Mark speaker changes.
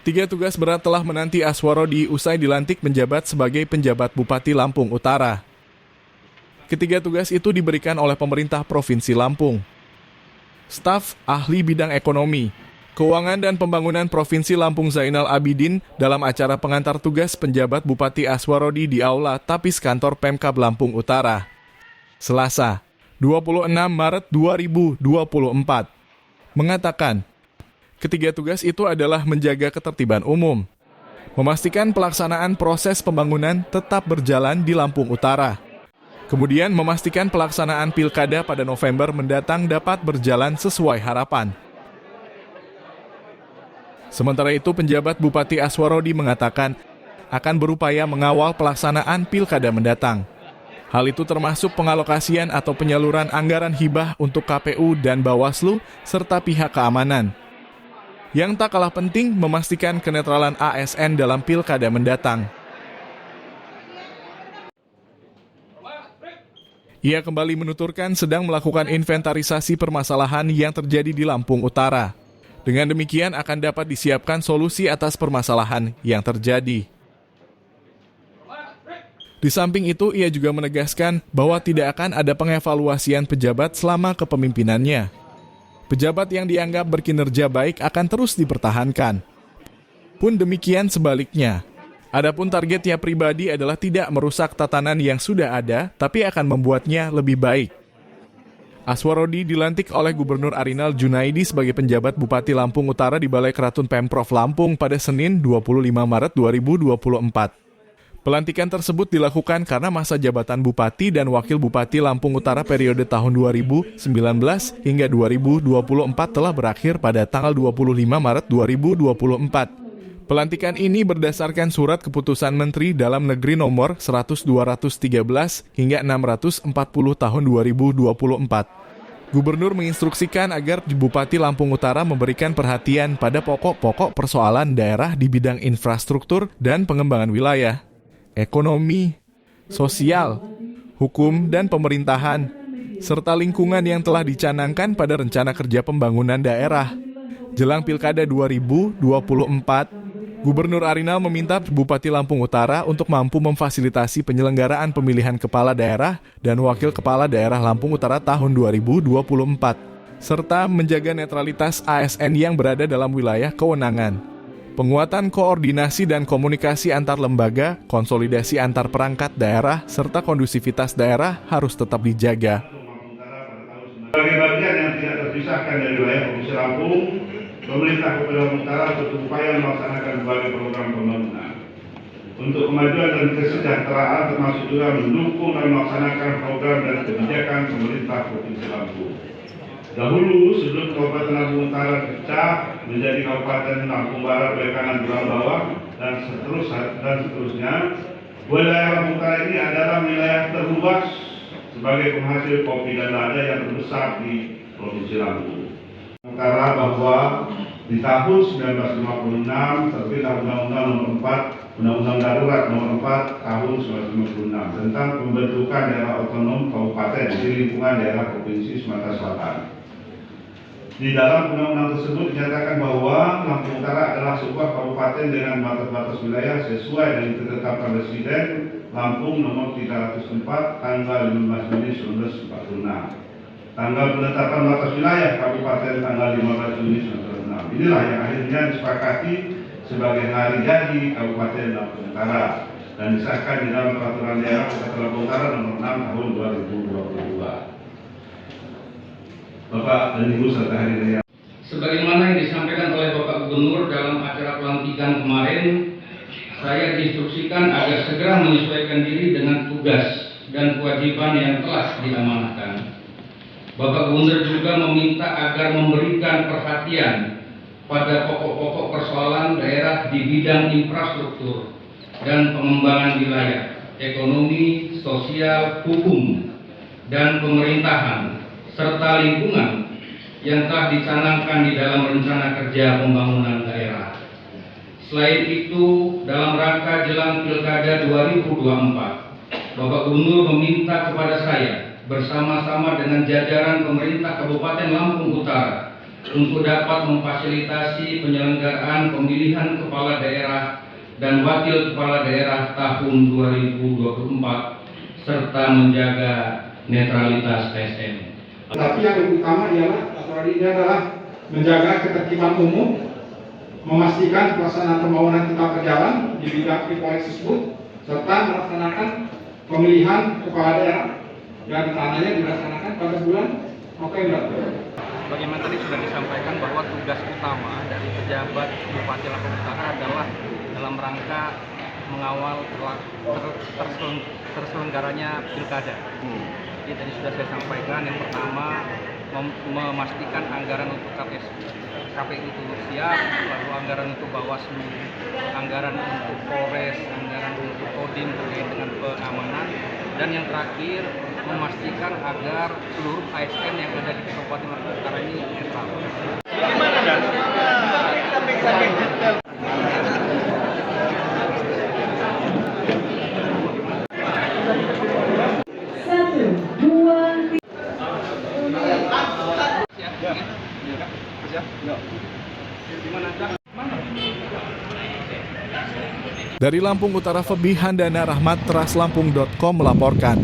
Speaker 1: Tiga tugas berat telah menanti Aswarodi usai dilantik menjabat sebagai penjabat Bupati Lampung Utara. Ketiga tugas itu diberikan oleh pemerintah Provinsi Lampung. Staf Ahli Bidang Ekonomi, Keuangan dan Pembangunan Provinsi Lampung Zainal Abidin dalam acara pengantar tugas penjabat Bupati Aswarodi di Aula Tapis Kantor Pemkab Lampung Utara. Selasa, 26 Maret 2024, mengatakan, ketiga tugas itu adalah menjaga ketertiban umum, memastikan pelaksanaan proses pembangunan tetap berjalan di Lampung Utara, kemudian memastikan pelaksanaan pilkada pada November mendatang dapat berjalan sesuai harapan. Sementara itu, penjabat Bupati Aswarodi mengatakan akan berupaya mengawal pelaksanaan pilkada mendatang. Hal itu termasuk pengalokasian atau penyaluran anggaran hibah untuk KPU dan Bawaslu serta pihak keamanan. Yang tak kalah penting, memastikan kenetralan ASN dalam pilkada mendatang. Ia kembali menuturkan sedang melakukan inventarisasi permasalahan yang terjadi di Lampung Utara. Dengan demikian akan dapat disiapkan solusi atas permasalahan yang terjadi. Di samping itu, ia juga menegaskan bahwa tidak akan ada pengevaluasian pejabat selama kepemimpinannya. Pejabat yang dianggap berkinerja baik akan terus dipertahankan. Pun demikian sebaliknya. Adapun targetnya pribadi adalah tidak merusak tatanan yang sudah ada, tapi akan membuatnya lebih baik. Aswarodi dilantik oleh Gubernur Arinal Junaidi sebagai penjabat Bupati Lampung Utara di Balai Keratun Pemprov Lampung pada Senin 25 Maret 2024. Pelantikan tersebut dilakukan karena masa jabatan Bupati dan Wakil Bupati Lampung Utara periode tahun 2019 hingga 2024 telah berakhir pada tanggal 25 Maret 2024. Pelantikan ini berdasarkan surat keputusan Menteri Dalam Negeri nomor 100-213 hingga 640 tahun 2024. Gubernur menginstruksikan agar Bupati Lampung Utara memberikan perhatian pada pokok-pokok persoalan daerah di bidang infrastruktur dan pengembangan wilayah, ekonomi, sosial, hukum, dan pemerintahan, serta lingkungan yang telah dicanangkan pada Rencana Kerja Pembangunan Daerah. Jelang Pilkada 2024, Gubernur Arinal meminta Bupati Lampung Utara untuk mampu memfasilitasi penyelenggaraan pemilihan kepala daerah dan wakil kepala daerah Lampung Utara tahun 2024, serta menjaga netralitas ASN yang berada dalam wilayah kewenangan. Penguatan koordinasi dan komunikasi antar lembaga, konsolidasi antar perangkat daerah, serta kondusivitas daerah harus tetap dijaga.
Speaker 2: Sebagai bagian yang tidak terpisahkan dari wilayah Provinsi Lampung, pemerintah Kabupaten Lampung Utara berupaya melaksanakan berbagai program pembangunan untuk kemajuan dan kesejahteraan, termasuk juga mendukung dan melaksanakan program dan kebijakan pemerintah Provinsi Lampung. Dahulu, sebelum Kabupaten Lampung Utara pecah menjadi Kabupaten Lampung Barat, Bekanan, Pulau Bawang, dan seterusnya, wilayah Lampung Utara ini adalah wilayah terluas sebagai penghasil kopi dan lada yang terbesar di Provinsi Lampung Utara, bahwa di tahun 1956 terbitlah Undang-Undang Nomor 4, Undang-Undang Darurat Nomor 4 tahun 1956 tentang pembentukan daerah otonom kabupaten di lingkungan daerah Provinsi Sumatera Selatan. Di dalam undang-undang tersebut dinyatakan bahwa Lampung Utara adalah sebuah kabupaten dengan batas-batas wilayah sesuai dengan ketetapan Presiden Lampung Nomor 304 tanggal 15 Juni 1946. Tanggal penetapan batas wilayah kabupaten tanggal 15 Juni 1946. Inilah yang akhirnya disepakati sebagai hari jadi Kabupaten Lampung Utara dan disahkan di dalam Peraturan Daerah Kabupaten Lampung Utara Nomor 6 tahun 2022. Bapak dan Ibu serta hadirin.
Speaker 3: Sebagaimana yang disampaikan oleh Bapak Gubernur dalam acara pelantikan kemarin, saya diinstruksikan agar segera menyesuaikan diri dengan tugas dan kewajiban yang telah diamanahkan. Bapak Gubernur juga meminta agar memberikan perhatian pada pokok-pokok persoalan daerah di bidang infrastruktur dan pengembangan wilayah, ekonomi, sosial, hukum, dan pemerintahan, serta lingkungan yang telah dicanangkan di dalam Rencana Kerja Pembangunan Daerah. Selain itu, dalam rangka jelang Pilkada 2024, Bapak Gubernur meminta kepada saya bersama-sama dengan jajaran pemerintah Kabupaten Lampung Utara untuk dapat memfasilitasi penyelenggaraan pemilihan kepala daerah dan wakil kepala daerah tahun 2024 serta menjaga netralitas ASN.
Speaker 4: Tapi yang utama ialah ini adalah menjaga ketertiban umum, memastikan pelaksanaan pembangunan tetap berjalan di bidang proyek tersebut, serta melaksanakan pemilihan kepala daerah yang rencananya dilaksanakan pada bulan November.
Speaker 5: Bagaimana tadi sudah disampaikan bahwa tugas utama dari pejabat Bupati Lampung Utara adalah dalam rangka mengawal terselenggaranya pilkada. Jadi tadi sudah saya sampaikan, yang pertama memastikan anggaran untuk KPU itu siap, lalu anggaran untuk Bawaslu, anggaran untuk Polres, anggaran untuk Kodim terkait dengan pengamanan, dan yang terakhir memastikan agar seluruh ASN yang ada di Kabupaten Lampung Utara ini netral.
Speaker 6: Gimana dan?
Speaker 1: Dari Lampung Utara, Febi Handana Rahmat, TrasLampung.com melaporkan.